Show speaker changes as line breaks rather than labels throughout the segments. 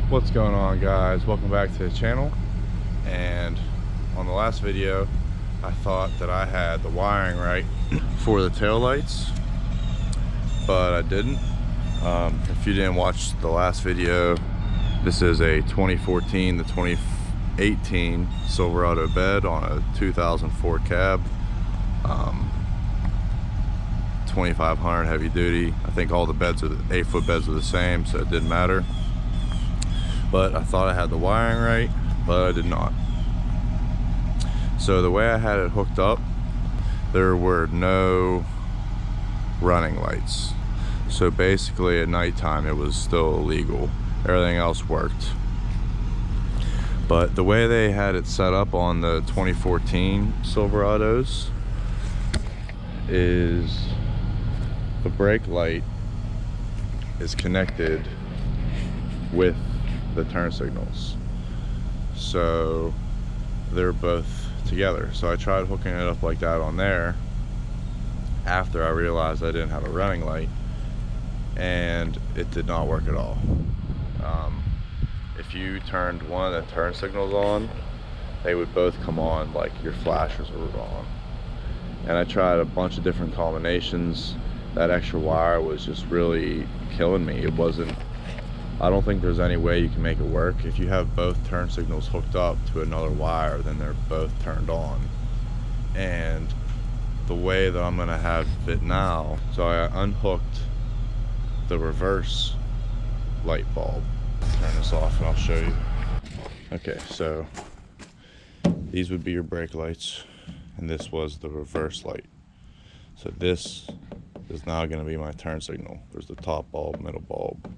What's going on, guys? Welcome back to the channel. And on the last video I thought that I had the wiring right for the tail lights, but I didn't. If you didn't watch the last video, this is a 2014 to 2018 Silverado bed on a 2004 cab, 2500 heavy duty. I think all the beds are 8-foot beds are the same, so it didn't matter. But I thought I had the wiring right, but I did not. So the way I had it hooked up, there were no running lights. So basically at nighttime it was still illegal. Everything else worked. But the way they had it set up on the 2014 Silverados is the brake light is connected with the turn signals, so they're both together. So I tried hooking it up like that on there after I realized I didn't have a running light, and it did not work at all. If you turned one of the turn signals on, they would both come on like your flashers were on. And I tried a bunch of different combinations. That extra wire was just really killing me. It wasn't, I don't think there's any way you can make it work. If you have both turn signals hooked up to another wire, then they're both turned on. And the way that I'm gonna have it now, so I unhooked the reverse light bulb. Turn this off and I'll show you. Okay, so these would be your brake lights, and this was the reverse light. So this is now gonna be my turn signal. There's the top bulb, middle bulb,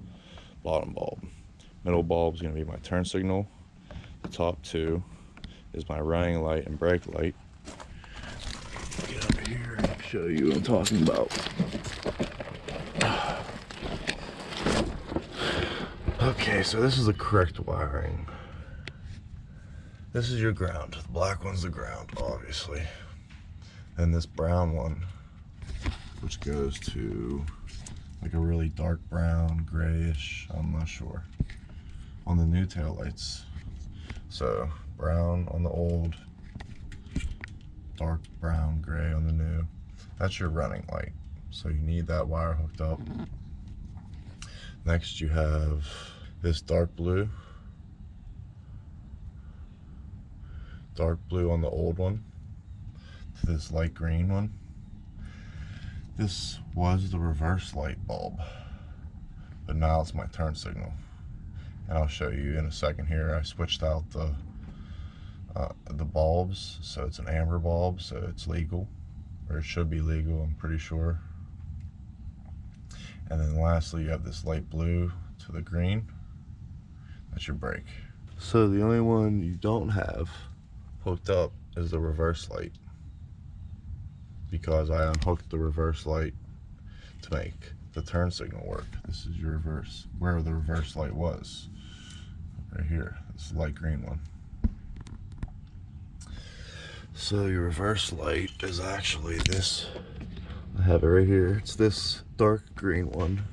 bottom bulb. Middle bulb is going to be my turn signal. The top two is my running light and brake light. Get up here and show you what I'm talking about. Okay, so this is the correct wiring. This is your ground. The black one's the ground, obviously. And this brown one, which goes to like a really dark brown, grayish, I'm not sure, on the new tail lights. So brown on the old, dark brown, gray on the new. That's your running light. So you need that wire hooked up. Next you have this dark blue on the old one to this light green one. This was the reverse light bulb, but now it's my turn signal. And I'll show you in a second here. I switched out the bulbs, so it's an amber bulb, so it's legal, or it should be legal, I'm pretty sure. And then lastly, you have this light blue to the green. That's your brake. So the only one you don't have hooked up is the reverse light, because I unhooked the reverse light to make the turn signal work. This is your reverse, where the reverse light was. Right here, this light green one. So your reverse light is actually this. I have it right here. It's this dark green one.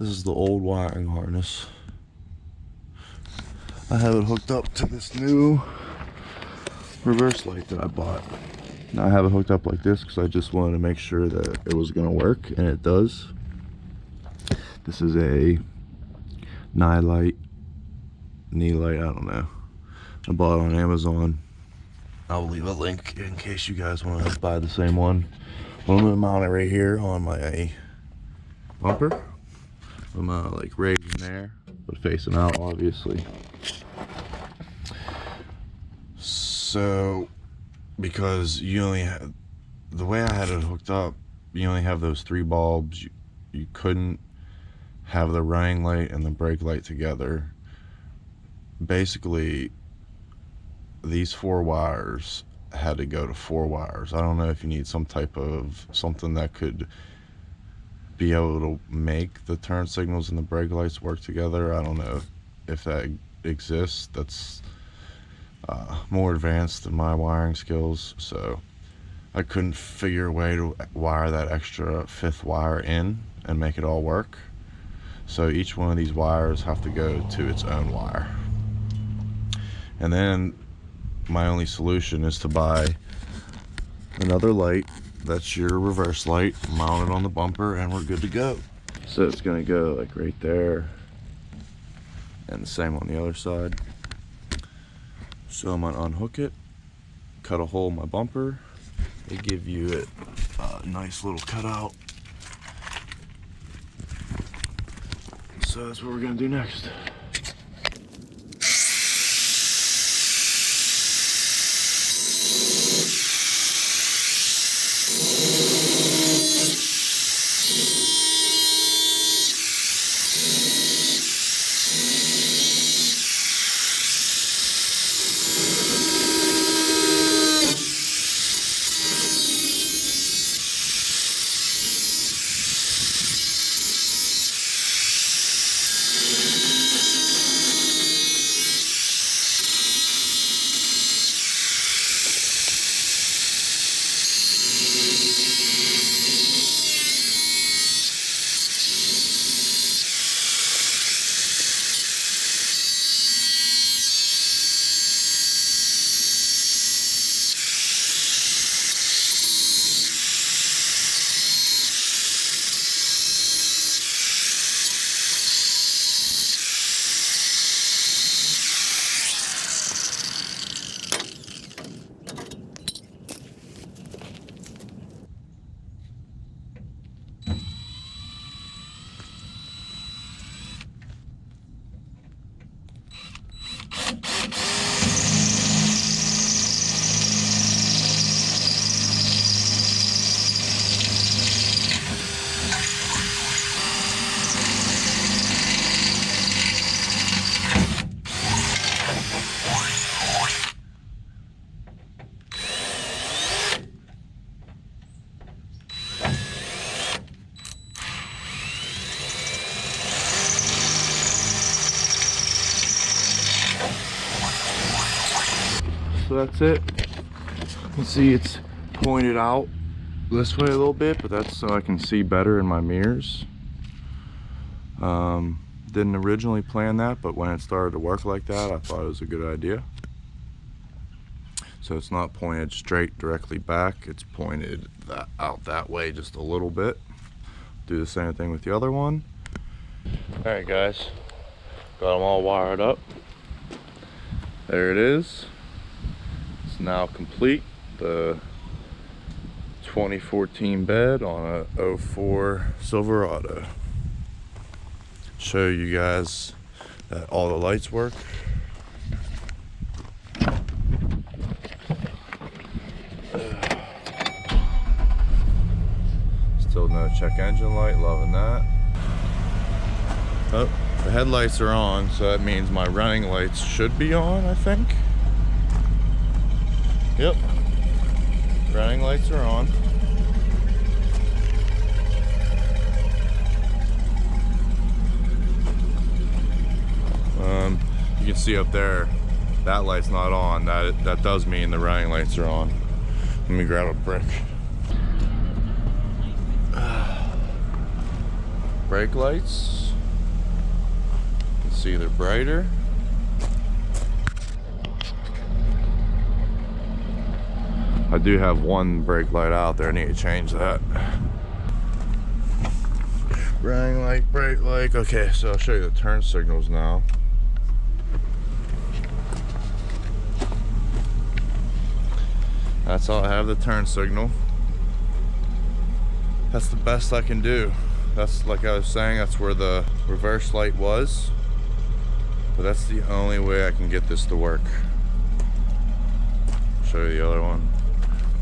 This is the old wiring harness. I have it hooked up to this new reverse light that I bought. Now I have it hooked up like this because I just wanted to make sure that it was going to work, and it does. This is a Nightlight, I don't know. I bought it on Amazon. I'll leave a link in case you guys want to buy the same one. I'm going to mount it right here on my bumper. I'm like right in there, but facing out, obviously. So because you only have, the way I had it hooked up, you only have those three bulbs. You couldn't have the running light and the brake light together. Basically, these 4 wires had to go to 4 wires. I don't know if you need some type of something that could be able to make the turn signals and the brake lights work together. I don't know if that exists. That's more advanced than my wiring skills, so I couldn't figure a way to wire that extra 5th wire in and make it all work. So each one of these wires have to go to its own wire. And then my only solution is to buy another light. That's your reverse light, mount it on the bumper, and we're good to go. So it's gonna go like right there, and the same on the other side. So I'm gonna unhook it, cut a hole in my bumper. They give you a nice little cutout. So that's what we're gonna do next. So that's it. You can see it's pointed out this way a little bit, but that's so I can see better in my mirrors. Didn't originally plan that, but when it started to work like that, I thought it was a good idea. So it's not pointed straight directly back, it's pointed out that way just a little bit. Do the same thing with the other one. Alright guys, got them all wired up. There it is. It's now complete. The 2014 bed on a 04 Silverado. Show you guys that all the lights work. Still no check engine light, loving that. Oh, the headlights are on, so that means my running lights should be on, I think. Yep, running lights are on. You can see up there, that light's not on. That does mean the running lights are on. Let me grab a brick. Brake lights. You can see they're brighter. I do have one brake light out there. I need to change that. Running light, brake light. Okay, so I'll show you the turn signals now. That's all I have, the turn signal. That's the best I can do. That's, like I was saying, that's where the reverse light was. But that's the only way I can get this to work. Show you the other one.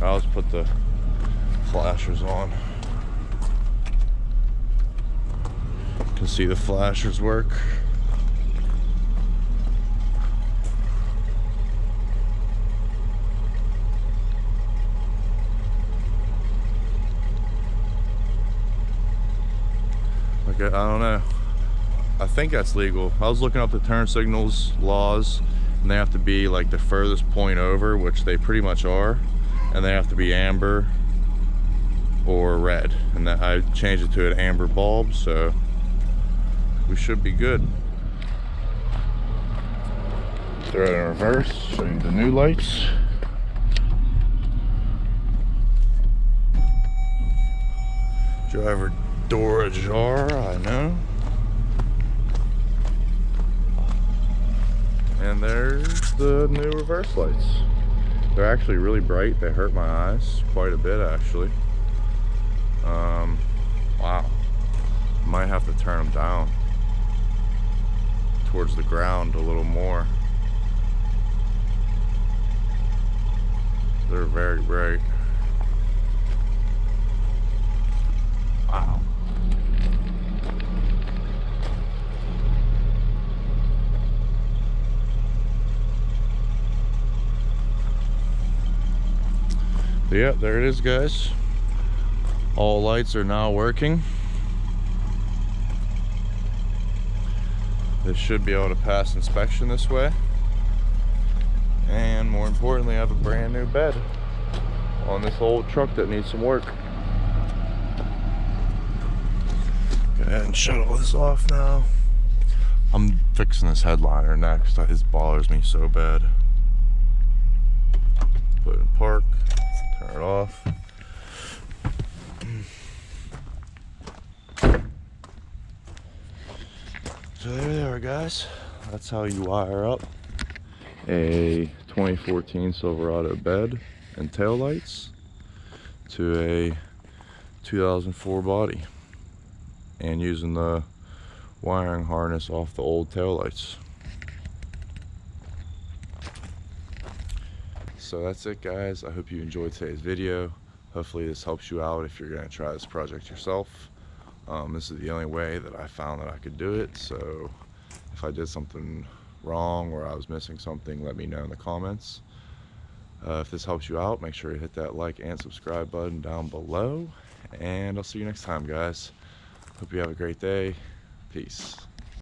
I'll just put the flashers on. You can see the flashers work. I don't know. I think that's legal. I was looking up the turn signals laws, and they have to be like the furthest point over, which they pretty much are, and they have to be amber or red. And that I changed it to an amber bulb, so we should be good. Throw it in reverse, show you the new lights. Driver door ajar, I know. And there's the new reverse lights. They're actually really bright. They hurt my eyes quite a bit, actually. Wow. Might have to turn them down towards the ground a little more. They're very bright. Wow. But yeah, there it is, guys. All lights are now working. This should be able to pass inspection this way. And more importantly, I have a brand new bed on this old truck that needs some work. Go ahead and shut all this off now. I'm fixing this headliner next. This bothers me so bad. Put it in park, turn it off. So there they are, guys. That's how you wire up a 2014 Silverado bed and tail lights to a 2004 body, and using the wiring harness off the old tail lights. So that's it, guys. I hope you enjoyed today's video. Hopefully this helps you out if you're going to try this project yourself. This is the only way that I found that I could do it, so if I did something wrong or I was missing something, let me know in the comments. If this helps you out, make sure you hit that like and subscribe button down below, and I'll see you next time, guys. Hope you have a great day. Peace.